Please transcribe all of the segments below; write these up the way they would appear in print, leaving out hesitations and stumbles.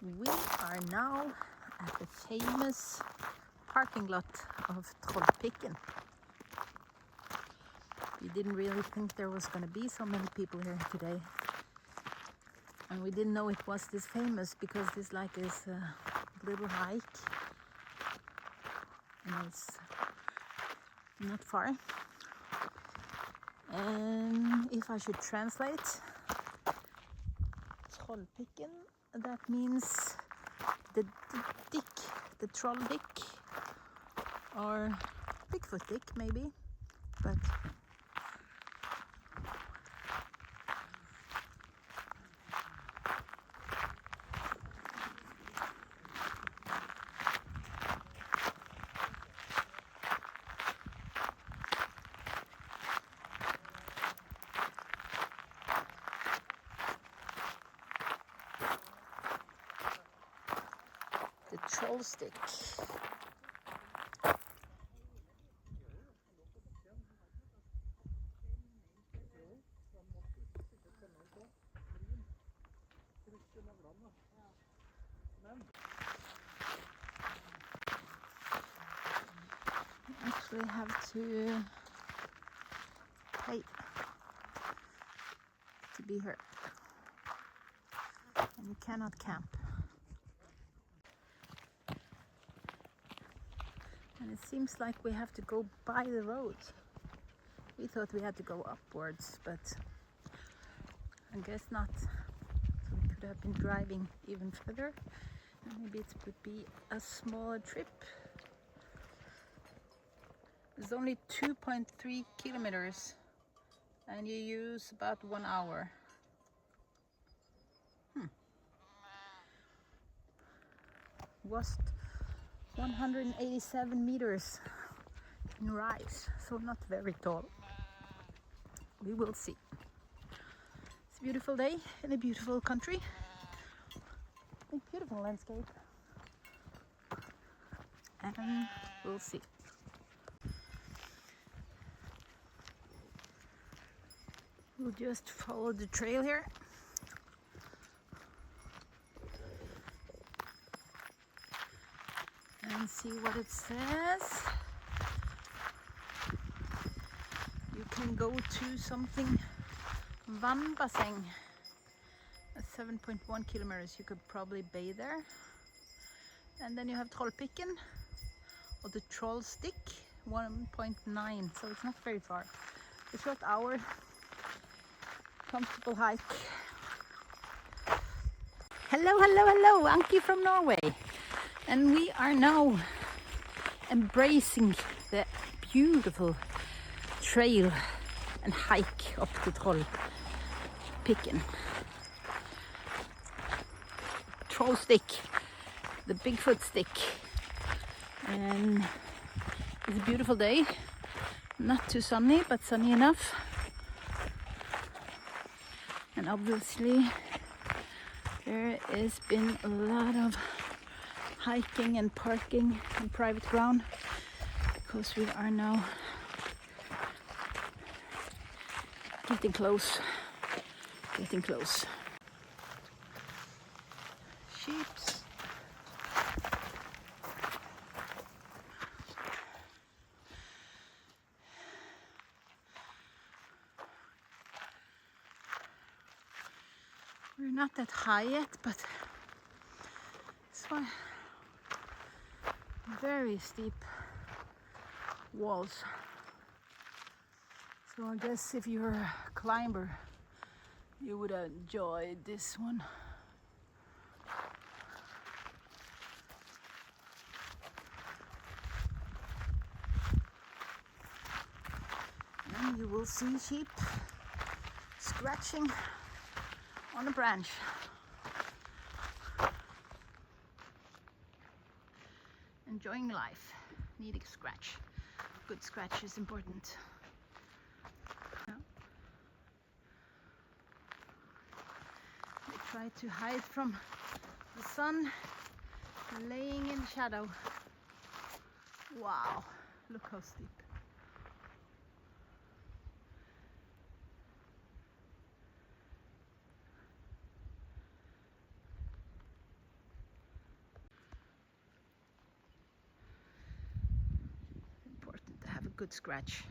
We are now at the famous parking lot of Trollpikken. We didn't really think there was going to be so many people here today. And we didn't know it was this famous because this like is a little hike. And it's not far. And if I should translate, Trollpikken, that means the dick, the troll dick, or Bigfoot dick maybe, but the troll stick. Actually have to pay to be here, and you cannot camp. And it seems like we have to go by the road. We thought we had to go upwards, but I guess not. So we could have been driving even further, and maybe it would be a smaller trip. It's only 2.3 kilometers and you use about 1 hour. Was 187 meters in rise, so not very tall. We will see. It's a beautiful day in a beautiful country. A beautiful landscape. And we'll see. We'll just follow the trail here. And see what it says. You can go to something Vannbasseng at 7.1 kilometers. You could probably bathe there. And then you have Trollpikken or the troll stick 1.9, so it's not very far. A short hour, comfortable hike. Hello, hello, hello, Anki from Norway. And we are now embracing the beautiful trail and hike up to Trollpikken. Troll stick, the Bigfoot stick. And it's a beautiful day. Not too sunny, but sunny enough. And obviously there has been a lot of hiking and parking on private ground because we are now getting close. Sheeps. We're not that high yet, but it's fine. Very steep walls. So I guess if you're a climber, you would enjoy this one. And you will see sheep scratching on a branch. Enjoying life. Need a scratch. Good scratch is important. Yeah. They try to hide from the sun, laying in shadow. Wow, look how steep. good scratch.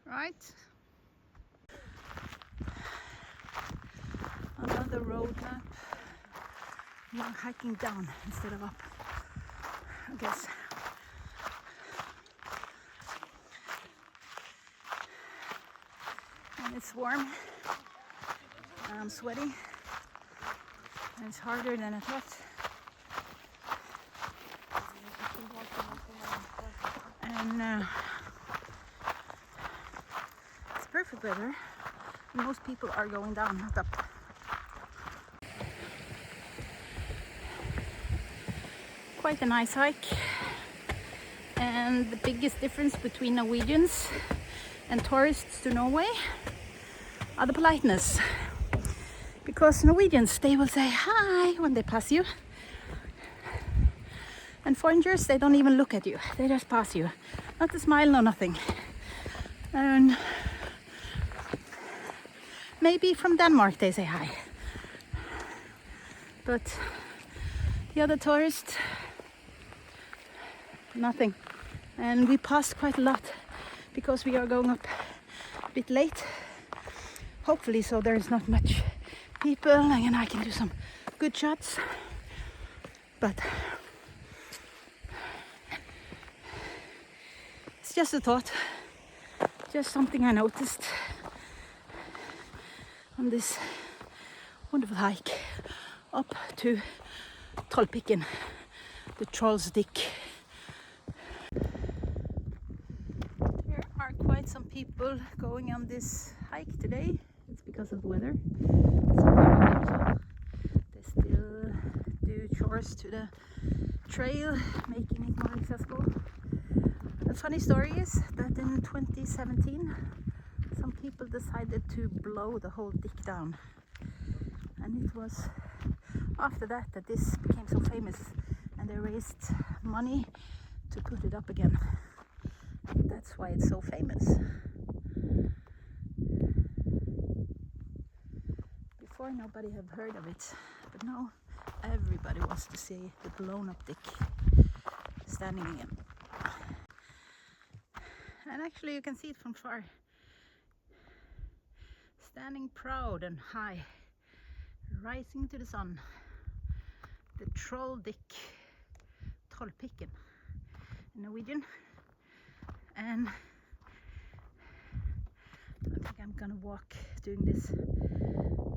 Right. Another road map. You're hiking down instead of up, I guess. And it's warm. And I'm sweaty. And it's harder than I thought. And it's perfect weather. Most people are going down, not up. Quite a nice hike. And the biggest difference between Norwegians and tourists to Norway are the politeness. Because Norwegians, they will say hi when they pass you. And foreigners, they don't even look at you. They just pass you. Not a smile, no nothing. And maybe from Denmark they say hi. But the other tourists, nothing. And we passed quite a lot because we are going up a bit late. Hopefully, so there is not much people and I can do some good shots. But it's just a thought, just something I noticed on this wonderful hike up to Trollpikken, the Troll's Dick. There are quite some people going on this hike today. It's because of the weather. It's very good. They still do chores to the trail, making it more accessible. The funny story is that in 2017 some people decided to blow the whole dick down, and it was after that that this became so famous, and they raised money to put it up again. That's why it's so famous. Before nobody have heard of it, but now everybody wants to see the blown up dick standing again. And actually you can see it from far. Standing proud and high, rising to the sun. The troll dick, Trollpikken in Norwegian. And I think I'm gonna walk doing this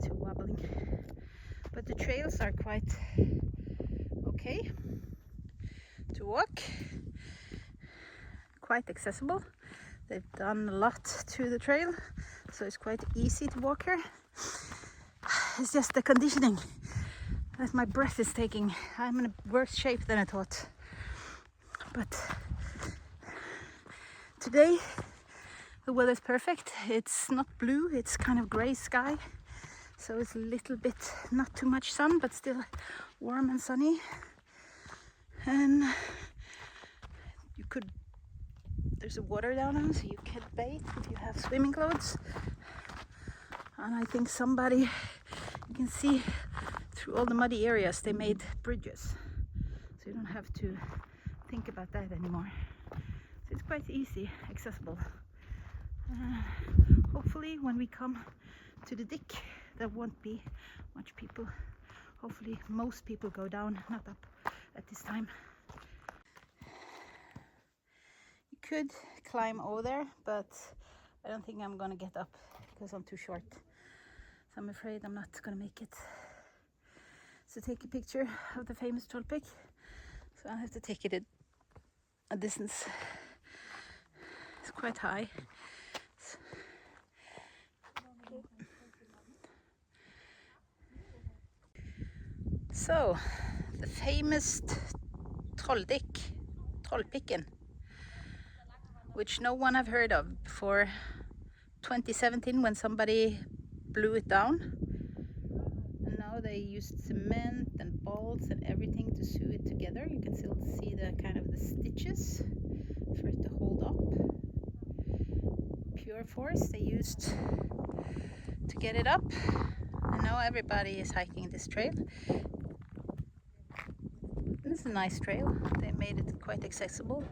too wobbling. But the trails are quite okay to walk, quite accessible. They've done a lot to the trail, so it's quite easy to walk here. It's just the conditioning that my breath is taking. I'm in a worse shape than I thought. But today the weather is perfect. It's not blue, it's kind of gray sky. So it's a little bit, not too much sun, but still warm and sunny. And you could, there's a water down there, so you can bathe if you have swimming clothes. And I think somebody, you can see through all the muddy areas, they made bridges. So you don't have to think about that anymore. So it's quite easy, accessible. Hopefully when we come to the dick, there won't be much people. Hopefully most people go down, not up at this time. You could climb over there, but I don't think I'm gonna get up because I'm too short. So I'm afraid I'm not gonna make it. So take a picture of the famous Trollpikk. So I have to take it a distance. It's quite high. So, the famous Trollpikken, which no one have heard of before 2017 when somebody blew it down. And now they used cement and bolts and everything to sew it together. You can still see the kind of the stitches for it to hold up. Pure force they used to get it up. And Now everybody is hiking this trail. This is a nice trail. They made it quite accessible.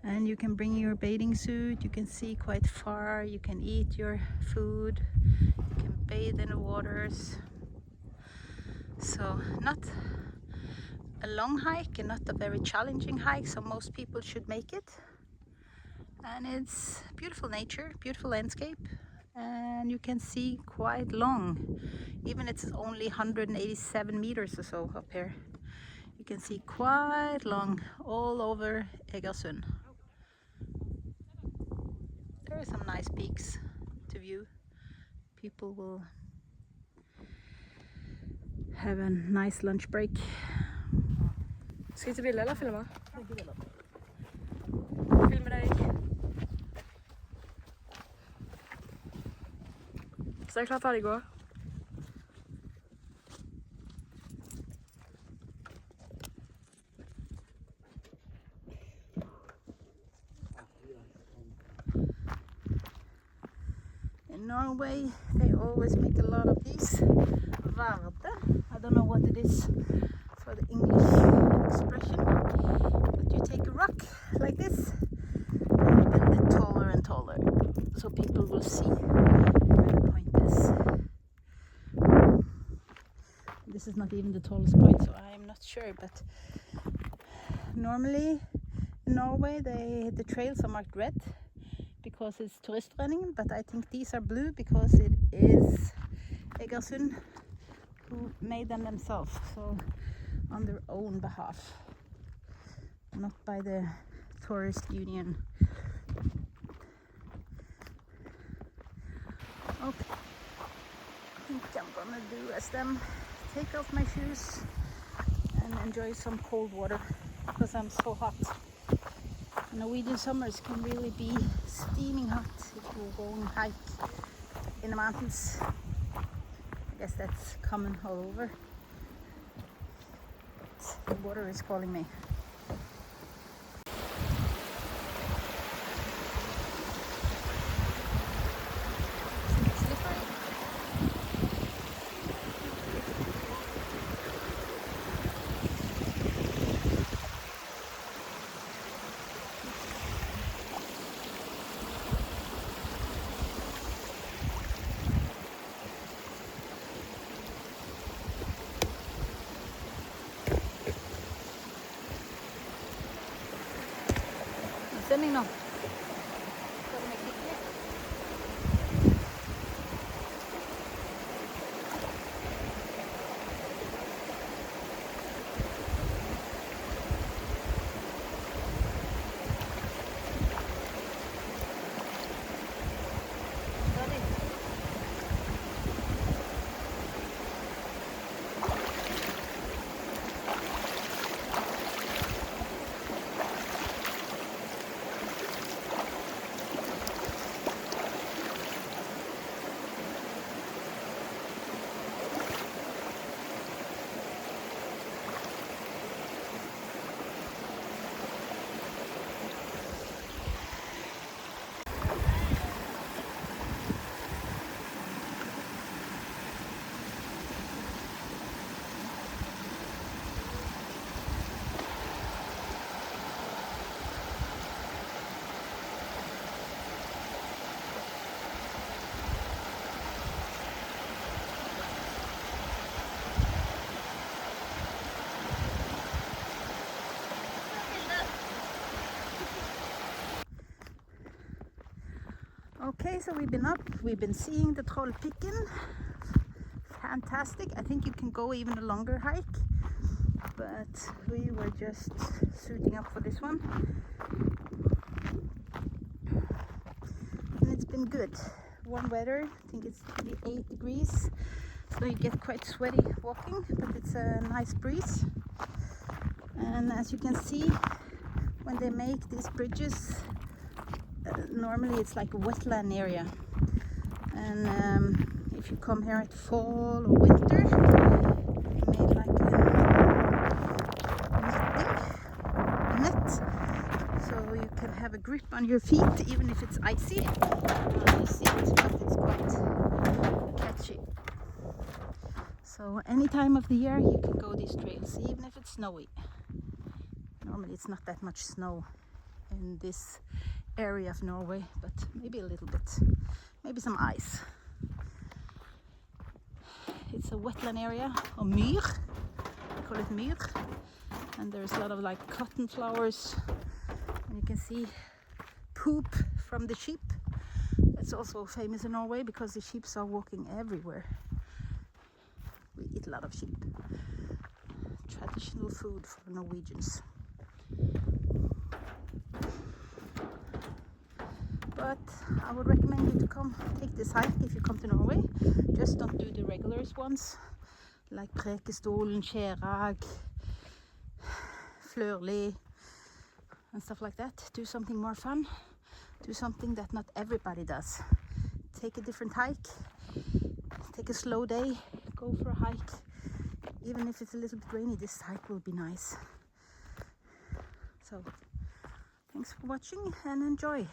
And you can bring your bathing suit, you can see quite far, you can eat your food, you can bathe in the waters. So not a long hike and not a very challenging hike, so most people should make it. And it's beautiful nature, beautiful landscape, and you can see quite long. Even it's only 187 meters or so up here. You can see quite long all over Egersund. There are some nice peaks to view. People will have a nice lunch break. Skal I til bilde eller filme? Filmer deg. Så er det klart ferdig gå. In Norway, they always make a lot of these verde. I don't know what it is for the English expression, but you take a rock like this and you build it taller and taller so people will see where the point is. This is not even the tallest point, so I am not sure, but normally in Norway the trails are marked red because it's turistforeningen, but I think these are blue because it is Egersund who made them themselves, so on their own behalf, not by the tourist union. Okay, I think I'm gonna do as them, take off my shoes and enjoy some cold water because I'm so hot. Norwegian summers can really be steaming hot if you go and hike in the mountains. I guess that's common all over. The water is calling me. Sending now. Okay, so we've been up, we've been seeing the Trollpikken. Fantastic. I think you can go even a longer hike, but we were just suiting up for this one. And it's been good. Warm weather, I think it's 28 degrees, so you get quite sweaty walking, but it's a nice breeze. And as you can see, when they make these bridges, normally it's like a wetland area, and if you come here at fall or winter, they made like a net, so you can have a grip on your feet even if it's icy. You see it, but it's quite catchy. So any time of the year you can go these trails, even if it's snowy. Normally it's not that much snow in this area of Norway, but maybe a little bit, maybe some ice. It's a wetland area, or myr, I call it myr, and there's a lot of like cotton flowers, and you can see poop from the sheep. It's also famous in Norway because the sheep are walking everywhere. We eat a lot of sheep. Traditional food for Norwegians. But I would recommend you to come take this hike if you come to Norway. Just don't do the regular ones like Prekestolen, Skjerag, Flørli and stuff like that. Do something more fun. Do something that not everybody does. Take a different hike. Take a slow day. Go for a hike. Even if it's a little bit rainy, this hike will be nice. So, thanks for watching and enjoy.